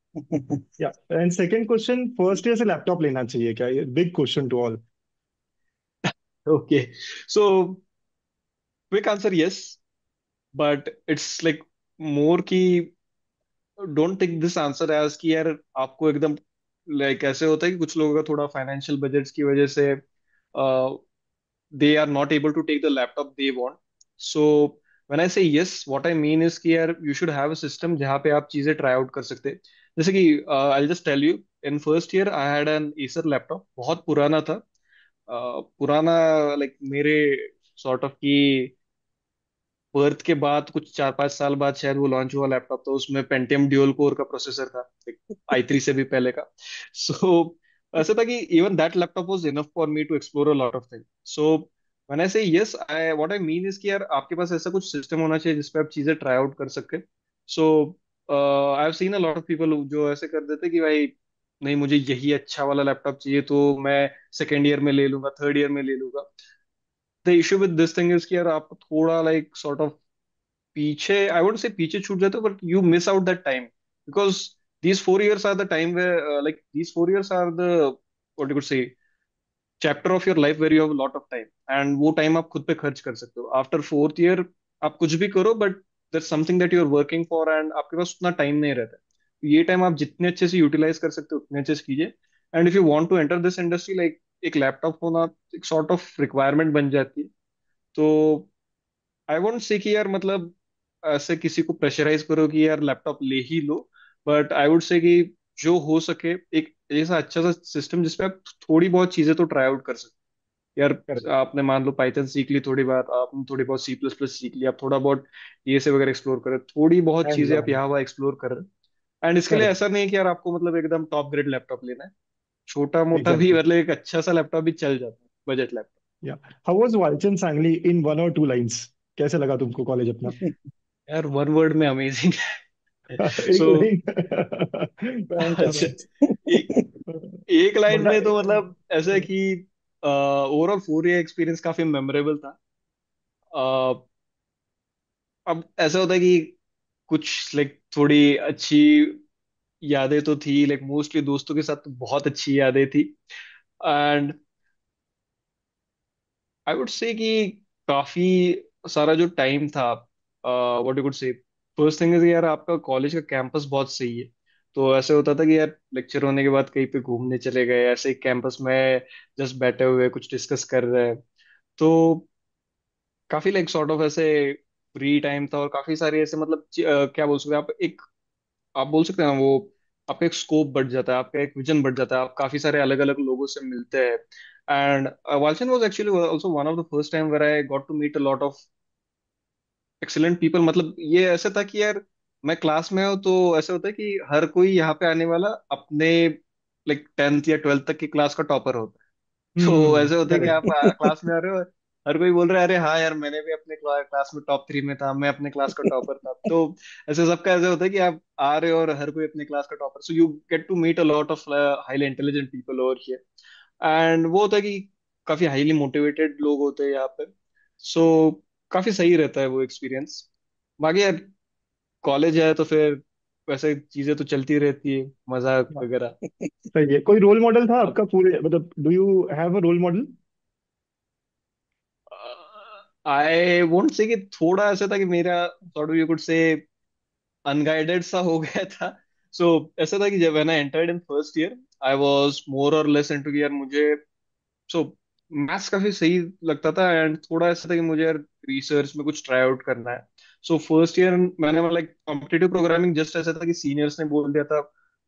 [SPEAKER 1] Yeah and second question, first year से लैपटॉप लेना चाहिए क्या? ये big question to all.
[SPEAKER 2] Okay, so quick answer yes, but it's like more की don't take this answer as कि यार आपको एकदम लाइक ऐसे होता है कि कुछ लोगों का थोड़ा फाइनेंशियल बजट्स की वजह से they are not able to take the laptop they want. So when I say yes, what I mean is कि यार you should have a system जहाँ पे आप चीजें try out कर सकते हैं। जैसे कि I'll just tell you, in first year I had an Acer laptop, बहुत पुराना था। पुराना लाइक मेरे सॉर्ट ऑफ की बर्थ के बाद कुछ 4-5 साल बाद शायद वो लॉन्च हुआ लैपटॉप, तो उसमें पेंटियम ड्यूल कोर का प्रोसेसर था, i3 से भी पहले का। सो ऐसा था कि even that laptop was enough for me to explore a lot of things. So when I say yes, I what I mean is कि यार आपके पास ऐसा कुछ सिस्टम होना चाहिए जिसपे आप चीजें ट्राई आउट कर सके। So I have seen a lot of people जो ऐसे कर देते कि भाई नहीं, मुझे यही अच्छा वाला लैपटॉप चाहिए तो मैं सेकेंड ईयर में ले लूंगा, थर्ड ईयर में ले लूंगा। The issue with this thing is कि यार आप थोड़ा लाइक सॉर्ट ऑफ पीछे, आई वुड से पीछे छूट जाते हो, but you miss out that time, because these 4 years are the time where these 4 years are the what you could say chapter of your life where you have a lot of time, and वो time आप खुद पे खर्च कर सकते हो। After fourth year आप कुछ भी करो, but there's something that you're working for and आपके पास उतना टाइम नहीं रहता है। ये टाइम आप जितने अच्छे से यूटिलाइज कर सकते हो उतने अच्छे से कीजिए। And if you want to enter this industry, like एक लैपटॉप होना एक सॉर्ट ऑफ रिक्वायरमेंट बन जाती है। तो आई वोंट से कि यार मतलब ऐसे किसी को प्रेशराइज करो कि यार लैपटॉप ले ही लो, बट आई वुड से कि जो हो सके एक ऐसा अच्छा सा सिस्टम जिसपे आप थोड़ी बहुत चीजें तो ट्राई आउट कर सकते हो। यार
[SPEAKER 1] करेक्ट।
[SPEAKER 2] आपने मान लो पाइथन सीख ली, थोड़ी बात आपने थोड़ी बहुत सी प्लस प्लस सीख ली, आप थोड़ा बहुत ये से वगैरह एक्सप्लोर करें, थोड़ी बहुत
[SPEAKER 1] हैंड्स
[SPEAKER 2] चीजें आप
[SPEAKER 1] ऑन।
[SPEAKER 2] यहाँ वहाँ एक्सप्लोर कर रहे हैं। एंड इसके लिए
[SPEAKER 1] करेक्ट।
[SPEAKER 2] ऐसा नहीं है कि यार आपको मतलब एकदम टॉप ग्रेड लैपटॉप लेना है, छोटा मोटा भी
[SPEAKER 1] एग्जैक्टली।
[SPEAKER 2] मतलब एक अच्छा सा लैपटॉप भी चल जाता है, बजट लैपटॉप।
[SPEAKER 1] या हाउ वाज वालचंद सांगली इन 1 और 2 लाइंस? कैसे लगा तुमको कॉलेज अपना?
[SPEAKER 2] यार वन वर्ड में अमेजिंग।
[SPEAKER 1] एक
[SPEAKER 2] सो
[SPEAKER 1] लाइन।
[SPEAKER 2] अच्छा, एक लाइन
[SPEAKER 1] मजा।
[SPEAKER 2] में तो मतलब ऐसा है कि ओवरऑल 4 ईयर एक्सपीरियंस काफी मेमोरेबल था। अ, अब ऐसा होता है कि कुछ लाइक थोड़ी अच्छी यादें तो थी, लाइक मोस्टली दोस्तों के साथ तो बहुत अच्छी यादें थी। एंड आई वुड से कि काफी सारा जो टाइम था, व्हाट यू कुड से, फर्स्ट थिंग इज यार आपका कॉलेज का कैंपस बहुत सही है। तो ऐसे होता था कि यार लेक्चर होने के बाद कहीं पे घूमने चले गए, ऐसे ही कैंपस में जस्ट बैठे हुए कुछ डिस्कस कर रहे हैं। तो काफी लाइक सॉर्ट ऑफ ऐसे फ्री टाइम था, और काफी सारे ऐसे मतलब क्या बोल सकते हैं आप, एक आप बोल सकते हैं ना वो, आपका एक स्कोप बढ़ जाता है, आपका एक विजन बढ़ जाता है, आप काफी सारे अलग अलग लोगों से मिलते हैं। And Walchand was actually also one of the first time where I got to meet a lot of excellent people। मतलब ये ऐसे था कि यार मैं क्लास में हूँ तो ऐसे होता है कि हर कोई यहाँ पे आने वाला अपने लाइक 10th या 12th तक की क्लास का टॉपर होता है। तो ऐसे होता है कि आप
[SPEAKER 1] करेक्ट।
[SPEAKER 2] क्लास में आ रहे हो, हर कोई बोल रहा है अरे हाँ यार मैंने भी अपने क्लास में टॉप 3 में था, मैं अपने क्लास का टॉपर था। तो ऐसे सबका ऐसे होता है कि आप आ रहे हो और हर कोई अपने क्लास का topper, so you get to meet a lot of highly intelligent people over here. And वो होता है कि काफी हाईली मोटिवेटेड लोग होते हैं यहाँ पे। सो काफी सही रहता है वो एक्सपीरियंस। बाकी यार कॉलेज है तो फिर वैसे चीजें तो चलती रहती है, मजाक वगैरह।
[SPEAKER 1] सही है। कोई रोल मॉडल था आपका पूरे, मतलब do you have a role model?
[SPEAKER 2] I won't say कि थोड़ा ऐसा था कि मेरा sort of you could say unguided सा हो गया था। सो ऐसा था कि जब मैंने entered in first year, I was मोर और लेस इनटू यार मुझे सो मैथ्स काफी सही लगता था, एंड थोड़ा ऐसा था कि मुझे यार रिसर्च में कुछ ट्राई आउट करना है। सो फर्स्ट ईयर मैंने लाइक कॉम्पिटिटिव प्रोग्रामिंग जस्ट ऐसा था कि सीनियर्स ने बोल दिया था,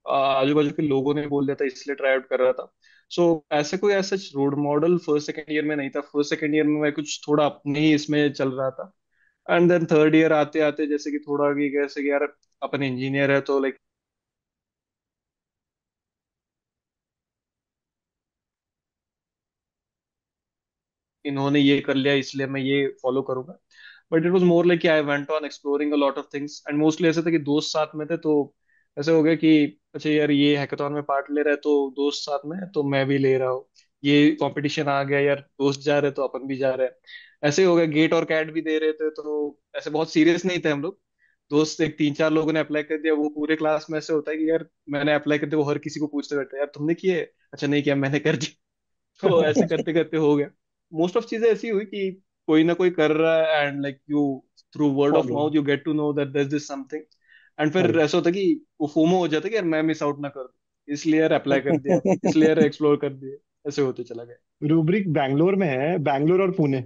[SPEAKER 2] आजू बाजू के लोगों ने बोल दिया था, इसलिए ट्राई आउट कर रहा था। सो ऐसे कोई ऐसा role model first second year में नहीं था। फर्स्ट सेकंड ईयर में मैं कुछ थोड़ा अपने ही इसमें चल रहा था। एंड देन थर्ड ईयर आते आते जैसे कि थोड़ा कि कैसे कि यार अपन इंजीनियर है तो लाइक इन्होंने ये कर लिया इसलिए मैं ये फॉलो करूंगा। But it was more like I went on exploring a lot of things, and mostly ऐसे थे कि दोस्त साथ में थे, तो ऐसे हो गया कि अच्छा यार ये हैकाथॉन में पार्ट ले रहा है तो दोस्त साथ में है तो मैं भी ले रहा हूँ, ये कंपटीशन आ गया यार दोस्त जा रहे हैं तो अपन भी जा रहे हैं। ऐसे ही हो गया, गेट और कैट भी दे रहे थे तो ऐसे बहुत सीरियस नहीं थे हम लोग। दोस्त एक 3-4 लोगों ने अप्लाई कर दिया, वो पूरे क्लास में ऐसे होता है कि यार मैंने अप्लाई कर दिया, वो हर किसी को पूछते रहते हैं यार तुमने किए, अच्छा नहीं किया मैंने कर दिया। तो ऐसे करते करते हो गया। मोस्ट ऑफ चीजें ऐसी हुई कि कोई ना कोई कर रहा है, and like you through word of
[SPEAKER 1] follow.
[SPEAKER 2] Mouth you get to know that this this something. And फिर
[SPEAKER 1] करेक्ट।
[SPEAKER 2] ऐसा होता है कि वो फोमो हो जाता है कि यार मैं मिस आउट ना कर दूं, इसलिए यार अप्लाई कर दिया, इसलिए यार एक्सप्लोर कर दिया, ऐसे होते चला गया।
[SPEAKER 1] रूब्रिक बैंगलोर में है, बैंगलोर और Pune.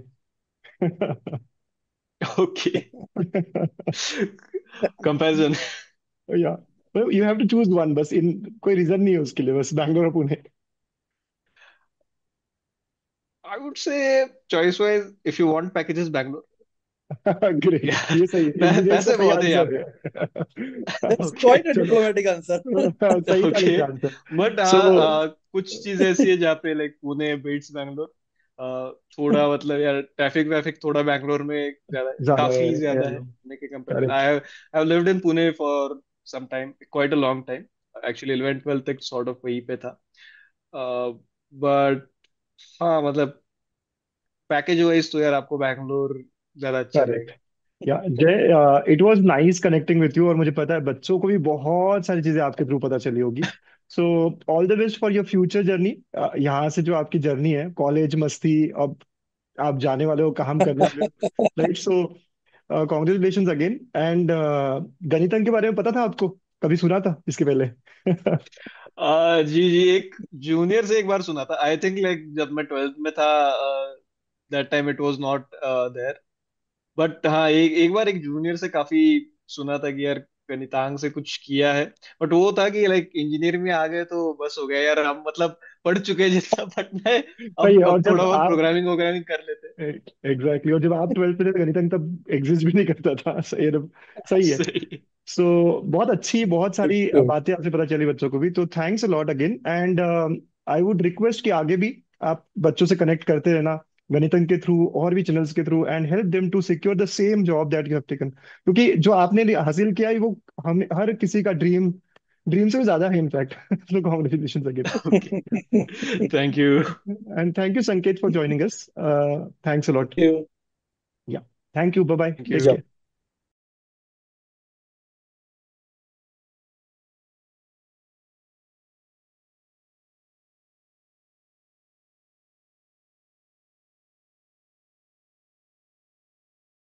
[SPEAKER 2] Okay. Comparison.
[SPEAKER 1] Yeah you have to choose one, बस इन कोई रीजन नहीं है उसके लिए, बस बैंगलोर और पुणे।
[SPEAKER 2] आई वुड से choice wise if you want packages Bangalore,
[SPEAKER 1] great, ये सही है, इंजीनियर्स का
[SPEAKER 2] पैसे
[SPEAKER 1] सही
[SPEAKER 2] बहुत है यहाँ
[SPEAKER 1] आंसर
[SPEAKER 2] पे।
[SPEAKER 1] है।
[SPEAKER 3] दैट्स
[SPEAKER 1] ओके
[SPEAKER 3] क्वाइट अ
[SPEAKER 1] चलो।
[SPEAKER 3] Diplomatic answer.
[SPEAKER 1] सही था
[SPEAKER 2] ओके।
[SPEAKER 1] लेकिन आंसर।
[SPEAKER 2] बट
[SPEAKER 1] सो
[SPEAKER 2] हाँ, कुछ चीजें ऐसी है जहाँ पे लाइक पुणे बीट्स बैंगलोर। थोड़ा मतलब यार ट्रैफिक वैफिक थोड़ा बैंगलोर में ज्यादा,
[SPEAKER 1] ज्यादा
[SPEAKER 2] काफी ज्यादा है
[SPEAKER 1] है।
[SPEAKER 2] पुणे के comparison.
[SPEAKER 1] Correct.
[SPEAKER 2] I have lived in Pune for some time, quite a long time. Actually 11 12 तक सॉर्ट ऑफ वहीं पे था। बट हाँ मतलब पैकेज वाइज तो यार आपको बैंगलोर ज्यादा अच्छा
[SPEAKER 1] करेक्ट।
[SPEAKER 2] रहेगा।
[SPEAKER 1] या जय, it was nice connecting with you, और मुझे पता है बच्चों को भी बहुत सारी चीजें आपके थ्रू पता चली होगी। So all the best for your future journey. यहाँ से जो आपकी जर्नी है, कॉलेज मस्ती, अब आप जाने वाले हो, काम करने वाले हो, right? So congratulation again. And Ganitam के बारे में पता था आपको? कभी सुना था इसके पहले?
[SPEAKER 2] जी जी, एक जूनियर से एक बार सुना था, आई थिंक लाइक जब मैं 12th में था। That time it was not there. But हाँ, एक बार एक जूनियर से काफी सुना था कि यार गणितांक से कुछ किया है। बट वो था कि लाइक इंजीनियरिंग में आ गए तो बस हो गया यार, हम मतलब पढ़ चुके हैं जितना पढ़ना है।
[SPEAKER 1] सही है। और
[SPEAKER 2] अब
[SPEAKER 1] जब
[SPEAKER 2] थोड़ा बहुत
[SPEAKER 1] आप
[SPEAKER 2] प्रोग्रामिंग वोग्रामिंग कर लेते हैं।
[SPEAKER 1] एग्जैक्टली, और जब आप 12th में थे तो गणितम तब एग्जिस्ट भी नहीं करता था। सही है। सही है।
[SPEAKER 2] सही।
[SPEAKER 1] सो बहुत अच्छी, बहुत सारी
[SPEAKER 3] ओके।
[SPEAKER 1] बातें आपसे पता चली बच्चों को भी, तो thanks a lot again. And I would request कि आगे भी आप बच्चों से कनेक्ट करते रहना, गणितम के थ्रू और भी चैनल्स के through, and help them to secure the same job that you have taken, क्योंकि जो आपने हासिल किया है वो हम हर किसी का ड्रीम, ड्रीम से भी ज्यादा है in fact. So congratulation again.
[SPEAKER 2] Okay. Thank you.
[SPEAKER 1] And thank you Sanket for joining us. Thanks a lot.
[SPEAKER 3] You.
[SPEAKER 1] Yeah, thank you, bye bye,
[SPEAKER 2] thank
[SPEAKER 1] take
[SPEAKER 2] you.
[SPEAKER 1] Care.